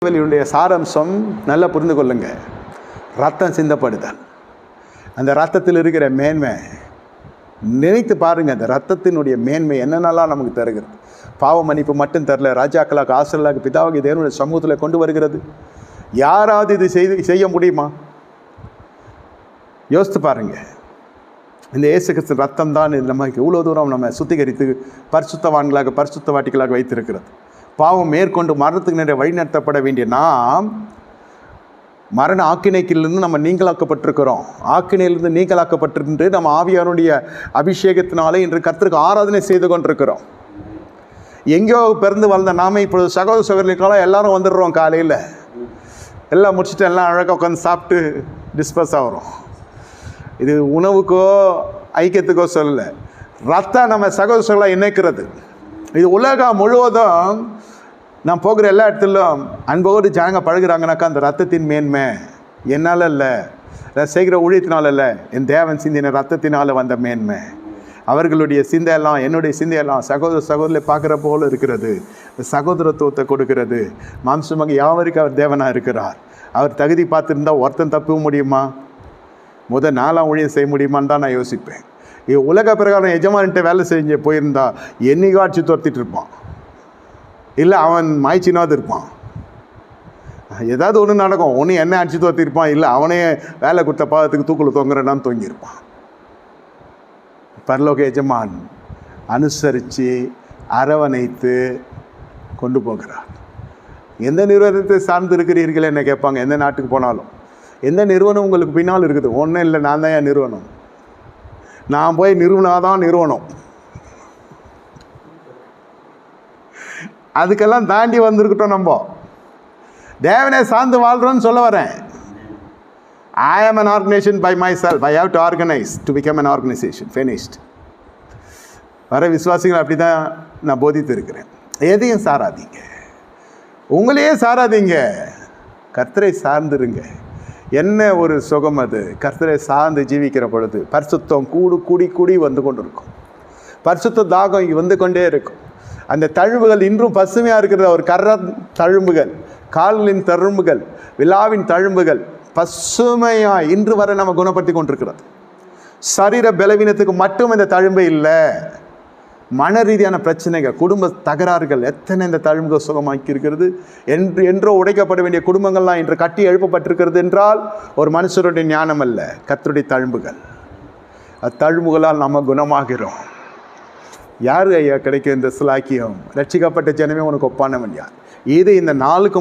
வெளியுடைய சாரம்சம் நல்லா புரிந்து கொள்ளுங்க. ரத்தம் சிந்தப்படுதல், அந்த ரத்தத்தில் இருக்கிற மேன்மை நினைத்து பாருங்க. அந்த ரத்தத்தினுடைய மேன்மை என்னென்னலாம் நமக்கு தருகிறது. பாவ மன்னிப்பு மட்டும் தரல, ராஜாக்களாக ஆசிரியர்களாக பிதாவாகிய தேவனுடைய சமூகத்தில் கொண்டு வருகிறது. யாராவது இது செய்ய முடியுமா? யோசித்து பாருங்க. இந்த இயேசு கிறிஸ்து ரத்தம் தான் நமக்கு இவ்வளோ தூரம் நம்ம சுத்திகரித்து பரிசுத்தவான்களாக பரிசுத்தவாட்டிகளாக வைத்திருக்கிறது. பாவம் மேற்கொண்டு மரணத்துக்கு நிறைய வழிநடத்தப்பட வேண்டிய நாம் மரண ஆக்கினைக்கிலிருந்து நம்ம நீங்களாக்கப்பட்டிருக்கிறோம். ஆக்கினையிலிருந்து நீங்களாக்கப்பட்டிருந்து நம்ம ஆவியாருடைய அபிஷேகத்தினாலே இன்று கர்த்தருக்கு ஆராதனை செய்து கொண்டிருக்கிறோம். எங்கேயோ பிறந்து வளர்ந்த நாம இப்பொழுது சகோதர சகோதரிகளுக்கெல்லாம் எல்லாரும் வந்துடுறோம். காலையில் எல்லாம் முடிச்சுட்டு எல்லாம் அழகாக உட்காந்து சாப்பிட்டு டிஸ்பஸ் ஆகிறோம். இது உணவுக்கோ ஐக்கியத்துக்கோ சொல்லலை, ரத்தம் நம்ம சகோதர சகோதரர்களாக இணைக்கிறது. இது உலகம் முழுவதும் நான் போகிற எல்லா இடத்துலையும் அன்போடு ஜனங்க பழகுறாங்கனாக்கா அந்த ரத்தத்தின் மேன்மை என்னால் இல்லை, செய்கிற ஊழியத்தினால இல்லை, என் தேவன் சிந்தின ரத்தத்தினால் வந்த மேன்மை. அவர்களுடைய சிந்தையெல்லாம் என்னுடைய சிந்தையெல்லாம் சகோதர சகோதரியை பார்க்குற போல் இருக்கிறது. சகோதரத்துவத்தை கொடுக்கிறது. மாம்சமாக யாவருக்கு அவர் தேவனாக இருக்கிறார். அவர் தகுதி பார்த்துருந்தால் ஒருத்தன் தப்ப முடியுமா? முதல் 4ஆம் ஊழியம் செய்ய முடியுமான்னு தான் நான் யோசிப்பேன். உலக பிரகாரம் எஜமானிட்ட வேலை செஞ்சு போயிருந்தா என்னைக்கோ அடிச்சு துரத்திட்டு இருப்பான், இல்லை அவன் மாய்ச்சினாவது இருப்பான். ஏதாவது ஒன்று நடக்கும், ஒன்று என்ன அடிச்சு துரத்திருப்பான், இல்லை அவனே வேலை கொடுத்த பாதத்துக்கு தூக்குள்ள தொங்குறேன்னான்னு தொங்கியிருப்பான். பரலோக எஜமான் அனுசரித்து அரவணைத்து கொண்டு போகிறார். எந்த நிறுவனத்தை சார்ந்து இருக்கிறீர்கள் என்ன கேட்பாங்க. எந்த நாட்டுக்கு போனாலும் எந்த நிறுவனம் உங்களுக்கு பின்னால் இருக்குது? ஒன்றும் இல்லை, நான் தான் என் நிறுவனம். நான் போய் நிறுவனாதான் நிறுவனம். அதுக்கெல்லாம் தாண்டி வந்திருக்கட்டும். நம்ம தேவனை சார்ந்து வாழ்கிறோன்னு சொல்ல வரேன். I am an organization by myself. I have to organize to become an organization. Finished. வர விசுவாசிகள் அப்படி தான் நான் போதித்து இருக்கிறேன். எதையும் சாராதீங்க, உங்களையே சாராதீங்க, கர்த்தரை சார்ந்துருங்க. என்ன ஒரு சுகம் அது! கர்த்தரை சார்ந்து ஜீவிக்கிற பொழுது பரிசுத்தம் கூடி கூடி வந்து கொண்டு இருக்கும். பரிசுத்த தாகம் வந்து கொண்டே இருக்கும். அந்த தழும்புகள் இன்றும் பசுமையாக இருக்கிறது. ஒரு தழும்புகள், கால்களின் தழும்புகள், விழாவின் தழும்புகள் பசுமையாக இன்று வரை நம்ம குணப்படுத்தி கொண்டிருக்கிறது. சரீர பலவீனத்துக்கு மட்டும் இந்த தழும்பு இல்லை, மன ரீதியான பிரச்சனைகள், குடும்ப தகராறுகள் எத்தனை இந்த தழும்புகள் சுகமாக்கி இருக்கிறது. என்றோ உடைக்கப்பட வேண்டிய குடும்பங்கள்லாம் இன்று கட்டி எழுப்பப்பட்டிருக்கிறது என்றால் ஒரு மனுஷருடைய ஞானம் அல்ல, கர்த்தருடைய தழும்புகள். அத்தழும்புகளால் நம்ம குணமாகிறோம். யார் ஐயா கிடைக்கும் இந்த சுலாக்கியம்? ரட்சிக்கப்பட்ட ஜனமே உனக்கு ஒப்பானவன் யார்? இது இந்த நாளுக்கு